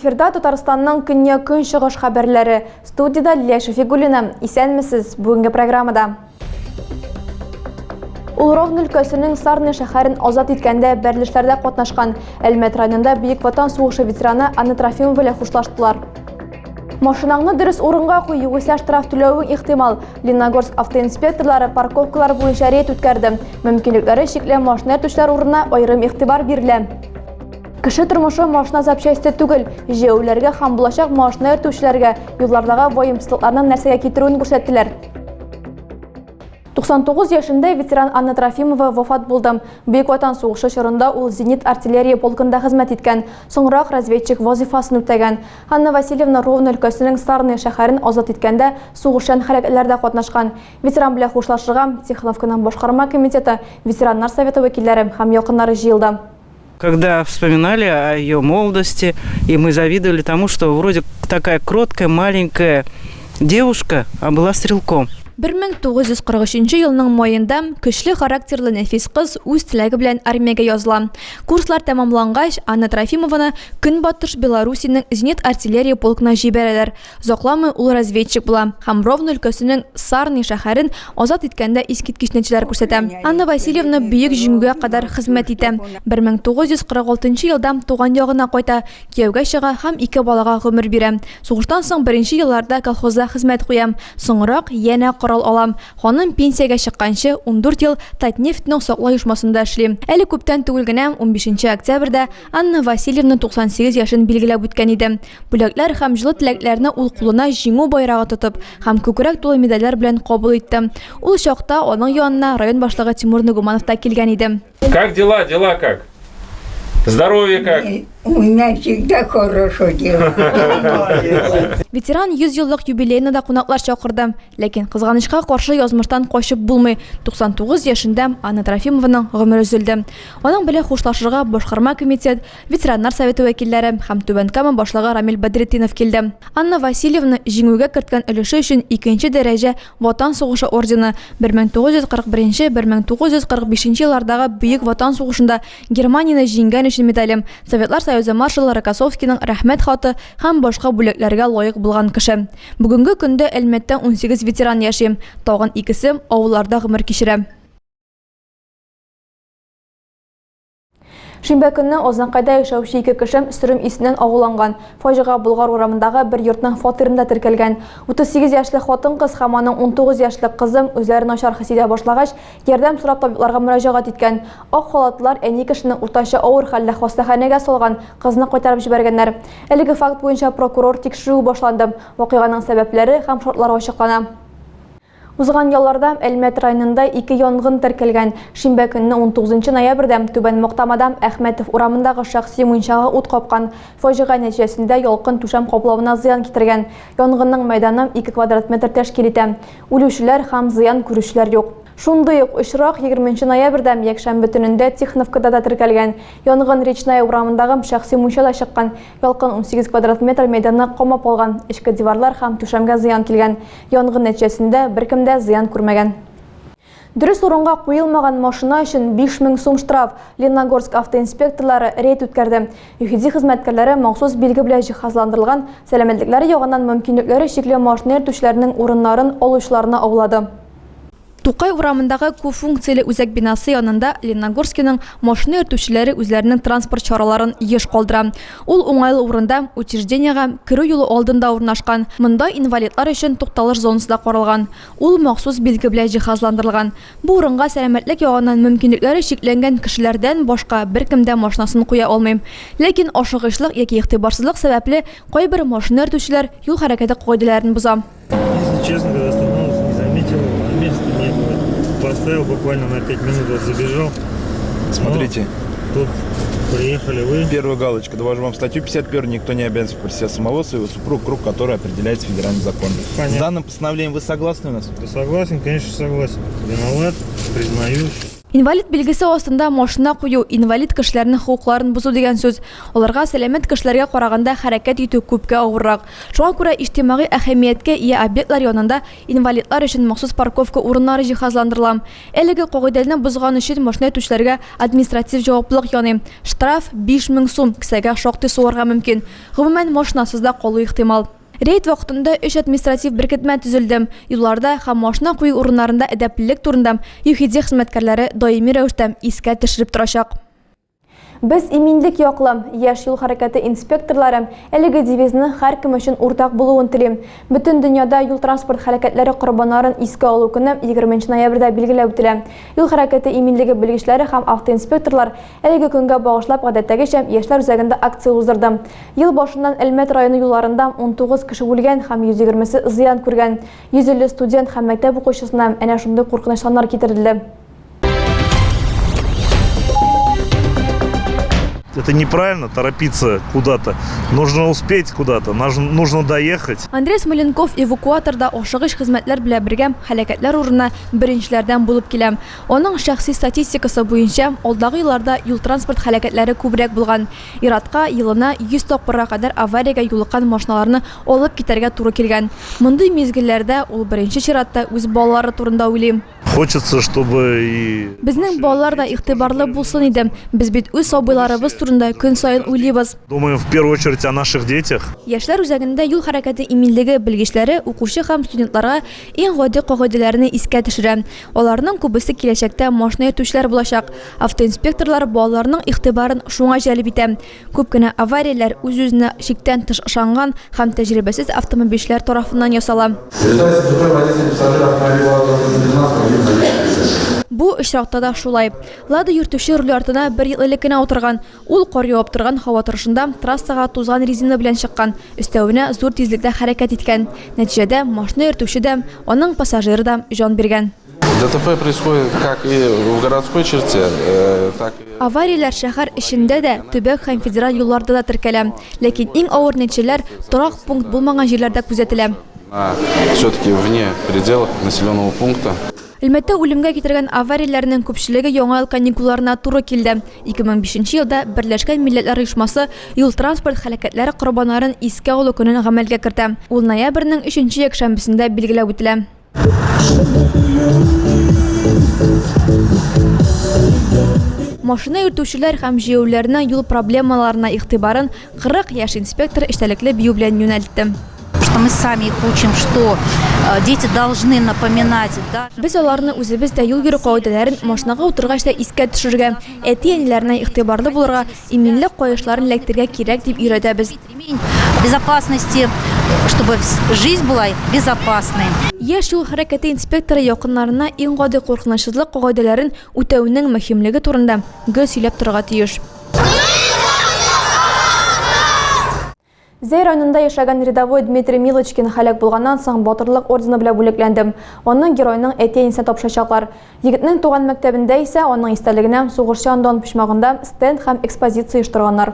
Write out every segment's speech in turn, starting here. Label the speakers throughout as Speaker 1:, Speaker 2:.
Speaker 1: эфирда Татарстанның көньяк-көнчыгыш шығыш хәбәрләре. Студияда Лилия Шафигуллина. Исәнмесез бүгенге программада. Улровн өлкәсенең Сарны шәһәрен азат иткәндә бәрелешләрдә катнашкан Әлмәт районында Бөек Ватан сугышы ветераны Анна Трофимова белән хушлаштылар. Машинаңны дөрес урынга куй, югыйсә штраф түләвең ихтимал. Лениногорск автоинспекторлары парковкалар буенча рейд үткәрде. Мөмкинлекләре чикле машина төшләр урынына аерым игътибар бирелә. Кеше тормышы машина запчасте түгел, җәүләргә һәм булачак машина йөртүчеләргә юллардагы ваемсызлыкларның нәрсәгә китерүен күрсәттеләр. 99 яшендә ветеран Анна Трофимова вафат булды. Бөек Ватан сугышы чорында ул зенит артиллерия полкында хезмәт иткән, соңрак разведчик вазифасын үтәгән. Анна Васильевна Ровно өлкәсенең Сарны шәһәрен азат иткәндә сугышчан хәрәкәтләрдә катнашкан. Ветеран белән хушлашырга Тихоновканың башкарма комитеты, ветераннар советы вәкилләре һәм якыннары җыелды.
Speaker 2: Когда вспоминали о ее молодости, и мы завидовали тому, что вроде такая кроткая, маленькая девушка, а была стрелком.
Speaker 1: 1943 елның майында көчле характерлы нәфис кыз үз теләге белән армиягә языла. Курслар тәмамлангач, Анна Трофимованы Көнбатыш Белоруссиянең зенит артиллерия полкына җибәрәләр. Закламый ул разведчик була һәм Ровно өлкәсенең Сарны шәһәрен азат иткәндә искиткеч нәтиҗәләр күрсәтә. Анна Васильевна бөек җиңүгә кадәр хезмәт итә. 1946 елда туган ягына кайта, кияүгә чыга һәм 2 балага гомер бирә. Сугыштан соң беренче елларда колхозда хезмәт куя. Соңрак янә корал алам. Ханым пенсиягә чыкканчы 14 ел Татнефтьнең саклау оешмасында эшли. Әле күптән түгел генә 15 октябрьдә Анна Васильевна 98 яшын билгеләп үткән иде. Бүләкләр һәм җылы теләкләрне ул кулына җиңү байрагы тотып һәм күкрәк тулы медальләр белән кабул итте. Ул чакта аның янына район башлыгы Тимур Нугуманов та килгән иде.
Speaker 3: Как дела? Дела как? Здоровье как?
Speaker 4: У меня всегда хорошо дело.
Speaker 1: Ветеран 100 еллык юбилейны да кунаклар чакырды. Ләкин кызганычка каршы язмыштан качып булмый. 99 яшендә Анна Трофимованың гомере өзелде. Аның белән хушлашырга башкарма комитет, ветераннар советы вәкилләре һәм Түбән Кама башлыгы Рамил Бадретдинов килде. Анна Васильевна җиңүгә керткән өлеше өчен 2нче дәрәҗә Ватан сугышы ордены 1941-1945 еллардагы Бөек Ватан сугышында Германияны җиңгән өчен медалем, Советлар Союзы маршалы Рокоссовскийның рәхмәт хаты һәм башка бүләкләргә лаек булган кеше. Бүгенге көндә Әлмәттә 18 ветеран яши, тагын 2се авылларда гомер кичерә. Шимбә көнне Озанкайда яшәүче 2 кеше сөрем исеннән агуланган. Фаҗига Болгар урамындагы бер йортның фатирында теркәлгән. 38 яшьле хатын-кыз һәм аның 19 яшьле кызы үзләрен начар хис итә башлагач, ярдәм сорап табибларга мөрәҗәгать иткән. Ак халатлылар әни кешене уртача авыр хәлдә хастаханәгә салган, кызны кайтарып җибәргәннәр. Әлеге факт буенча прокурор тикшерү башланды. Вакыйганың сәбәпләре һәм шартлары ачыклана. Узган елларда Әлмәт районында 2 янгын теркәлгән. Шимбә көнне 19 ноябрьдә Түбән Мактамада Әхмәтов урамындагы шәхси муенчага ут капкан. Фаҗига нәтиҗәсендә ялкын түшәм каплавына зыян китергән. Янгынның мәйданы 2 квадрат метр тәшкил итә. Үлүчеләр һәм зыян күрүчеләр юк. Шундый ук очрак 20 ноябрьдә якшәмбе төнендә Тихоновкада да теркәлгән. Янгын Речная урамындагы шәхси муенчада чыккан. Ялкын 18 квадрат метр мәйданны камап алган. Эчке диварлар һәм түшәмгә зыян килгән. Янгын нәтиҗәсендә беркем дә зыян күрмәгән. Дөрес урынга куелмаган машина өчен 5000 сум штраф. Лениногорск автоинспекторлары рейд үткәрде. ЮХИДИ хезмәткәрләре махсус билге белән җиһазландырылган сәламәтлекләре ягыннан мөмкинлекләре чикле машина йөртүчеләрнең урыннарын алучыларны аулады. Тукай урамындагы күпфункцияле үзәк бинасы янында Лениногорскиның машина йөртүчеләре үзләренең транспорт чараларын еш калдыра. Ул уңайлы урында учреждениягә керү юлы алдында урнашкан. Монда инвалидлар өчен тукталыш зонасы да каралган. Ул махсус билге белән җиһазландырылган. Бу урынга сәламәтлек ягыннан мөмкинлекләре чикләнгән кешеләрдән башка беркем дә машинасын куя алмый. Ләкин ашыгычлык яки игътибарсызлык сәбәпле кайбер машина йөртүчеләр юл хәрәкәте кагыйдәләрен боза.
Speaker 5: Честно, когда остановился, не заметил, а места не было. Поставил буквально на 5 минут, вот забежал.
Speaker 6: Смотрите.
Speaker 5: Тут приехали вы.
Speaker 6: Первая галочка. Довожу вам статью 51. Никто не обязан просить самого своего супруга, круг которой определяется федеральным законом.
Speaker 5: Понятно.
Speaker 6: С данным постановлением вы согласны у нас?
Speaker 5: Ты согласен? Конечно, согласен. Виноват, признаюсь.
Speaker 1: Инвалид билгесе астында машина кую инвалид кешеләрнең хукукларын бузу дигән сүз. Аларга сәламәт кешеләргә караганда хәрәкәт итү күпкә авыррак. Шуңа күрә иҗтимагый әһәмияткә ия объектлар янында инвалидлар өчен махсус парковка урыннары җиһазландырыла. Әлеге кагыйдәне бузган өчен машина итүчеләргә административ җаваплылык яный. Штраф 5000 сум, кесәгә шактый суарга мөмкин. Гомумән машинасыз да калу ихтимал. Рейд вакытында 3 административ беркетмә төзелде. Юлларда һәм машина кую урыннарында әдәплелек турында ЮХИДИ хезмәткәрләре даими рәвештә искә төшереп торачак. Без иминлек яклы, яшь юл хәрәкәте инспекторлары әлеге девизны һәркем өчен уртак булуын телим. Бөтен дөньяда юл транспорт хәрәкәтләре корбаннарын искә алу көне 20 ноябрьдә билгеләп үтелә. Юл хәрәкәте иминлеге белгечләре һәм автоинспекторлар әлеге көнгә багышлап гадәттәгечә яшьләр үзәгендә акция уздырды. Ел башыннан Әлмәт районы юлларында 19 кеше үлгән һәм 120се зыян күргән. 150 студент һәм мәктәп укучысына әнә шундый куркыныч саннар китерелде.
Speaker 5: Это неправильно торопиться куда-то. Нужно успеть куда-то, нужно доехать.
Speaker 1: Андрей Смоленков эвакуаторда ашыгыч хезмәтләр белән бергә һәлакәтләр урынына беренчеләрдән булып килә. Аның шәхси статистикасы буенча алдагы елларда юл транспорт һәлакәтләре күбрәк булган. Иратка елына 100 тапкырга кадәр авариягә юлыккан машиналарны алып китәргә туры килгән. Мондый мизгелләрдә ул беренче чиратта үз балалары турында уйлый.
Speaker 5: Хочется, чтобы и...
Speaker 1: Безнең балалар да игътибарлы булсын иде. Без бит үз сабыйларыбыз турында көн сайын уйлыйбыз.
Speaker 5: Думаем в первую очередь о наших детях.
Speaker 1: Яшьләр үзәгендә юл хәрәкәте иминлеге белгечләре укучы һәм студентларга иң гади кагыйдәләрне искә төшерә. Аларның күбесе киләчәктә машина итүчеләр булачак. Автоинспекторлар балаларның игътибарын шуңа җәлеп итә. Күп кенә аварияләр үз-үзенә шиктән тыш ышанган һәм тәҗрибәсез автомобильчеләр тарафыннан ясала. Бу очракта да шулай. Лада йөртүче руль артына 1 ел элек кенә утырган. Ул кар явып торган һава торышында трассага тузган резина белән чыккан. Өстәвенә зур тизлектә хәрәкәт иткән. Нәтиҗәдә машина йөртүче дә, аның пассажиры да җан биргән.
Speaker 7: ДТП происходит как и в городской черте, так и...
Speaker 1: Аварияләр шәһәр эчендә дә, төбәк һәм федераль юлларда да теркәлә. Ләкин иң авыр нәтиҗәләр торак пункт булмаган җирләрдә күзәтелә.
Speaker 7: Все-таки вне пределов населенного пункта.
Speaker 1: Әлмәттә үлемгә китергән аварияләрнең күпчелеге яңа ел каникулларына туры килде. 2005 елда Берләшкән Милләтләр Оешмасы юл транспорт һәлакәтләре корбаннарын искә алу көнен гамәлгә кертә. Ул ноябрьнең 3 якшәмбесендә билгеләп үтелә. Машина йөртүчеләр һәм җәяүләрнең юл проблемаларына игътибарын 40 яшь инспектор эчтәлекле бию белән юнәлтте.
Speaker 8: Что мы сами их учим, что дети должны напоминать.
Speaker 1: Без аларны үзебез дә юл йөрү кагыйдәләрен машинага утыргач та искә төшерергә, әти-әниләренә игътибарлы булырга, иминлек каешларын эләктергә кирәк дип өйрәтәбез.
Speaker 8: Безопасности, чтобы жизнь была безопасной.
Speaker 1: Яшь юл хәрәкәте инспекторы якыннарына иң гади куркынычсызлык кагыйдәләрен үтәүнең мөһимлеге турында гел сөйләп торырга тиеш. Зәй районында яшәгән рядовой Дмитрий Милочкин һәлак булганнан соң батырлык ордены белән бүләкләнде. Аның геройның әти-әнисенә тапшырачаклар. Егетнең туган мәктәбендә исә аның истәлегенә сугыш яндан почмагында стенд һәм экспозиция оештырганнар.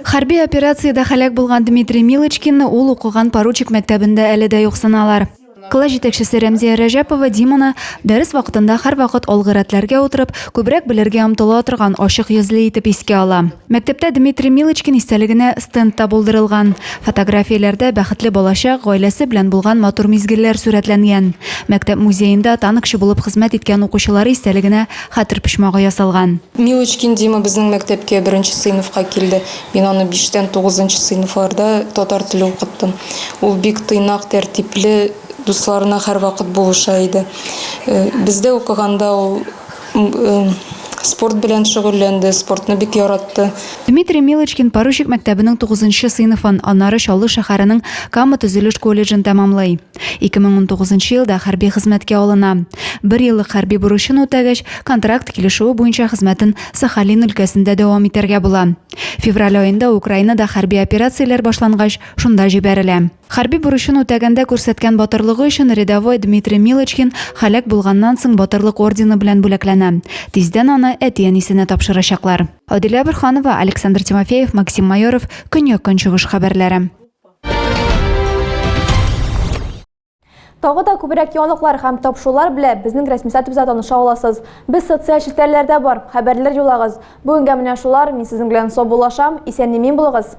Speaker 9: Хәрби операциядә һәлак булган Дмитрий Милочкинны ул укыган поручик мәктәбендә әле дә юк саналар. Класс җитәкчесе Рәмзия Рәҗәпова Диманы дәрес вакытында һәрвакыт алгы рәтләргә утырып, күбрәк белергә омтыла торган ачык йөзле итеп искә ала. Мәктәптә Дмитрий Милочкин истәлегенә стенд та булдырылган. Фотографияләрдә бәхетле балачак, гаиләсе белән булган матур мизгелләр сурәтләнгән. Мәктәп музеенда таныкчы булып хезмәт иткән укучылары истәлегенә хәтер почмагы ясалган.
Speaker 10: Милочкин Дима безнең мәктәпкә 1-нче сыйныфка килде. Мин аны 5-тән 9-нчы сыйныфларда татар теле укыттым. Ул бик тыйнак, тәртипле, дусларына һәрвакыт булыша иде. Бездә укыганда ул спорт белән шөгыльләнде, спортны бик яратты.
Speaker 9: Дмитрий Милочкин поручик мәктәбенең 9-нчы сыйныфын, аннары Чаллы шәһәренең Кама төзелеш колледжын тәмамлый. 2019 елда хәрби хезмәткә алына. 1 еллык хәрби бурычын үтәгәч, контракт килешүе буенча хезмәтен Сахалин өлкәсендә дәвам итәргә була. Февраль аенда Украинада хәрби операцияләр башлангач, шунда җибәрелә. Хәрби бурычын үтәгәндә күрсәткән батырлыгы өчен рядовой Дмитрий Милочкин һәлак булганнан соң батырлык ордены белән бүләкләнә. Тиздән аны әти-әнисенә тапшырачаклар. Адилә Бирханова, Александр Тимофеев, Максим Майоров, Көньяк-Көнчыгыш хәбәрләре.
Speaker 1: Тағы да күбрәк яңалыклар һәм тапшырулар белән безнең рәсми сайтыбызда таныша аласыз. Без социаль челтәрләрдә бар, хәбәрләр юлагыз. Бүгенгә менә шулар, мин сезнең белән саубуллашам, исән-имин булыгыз.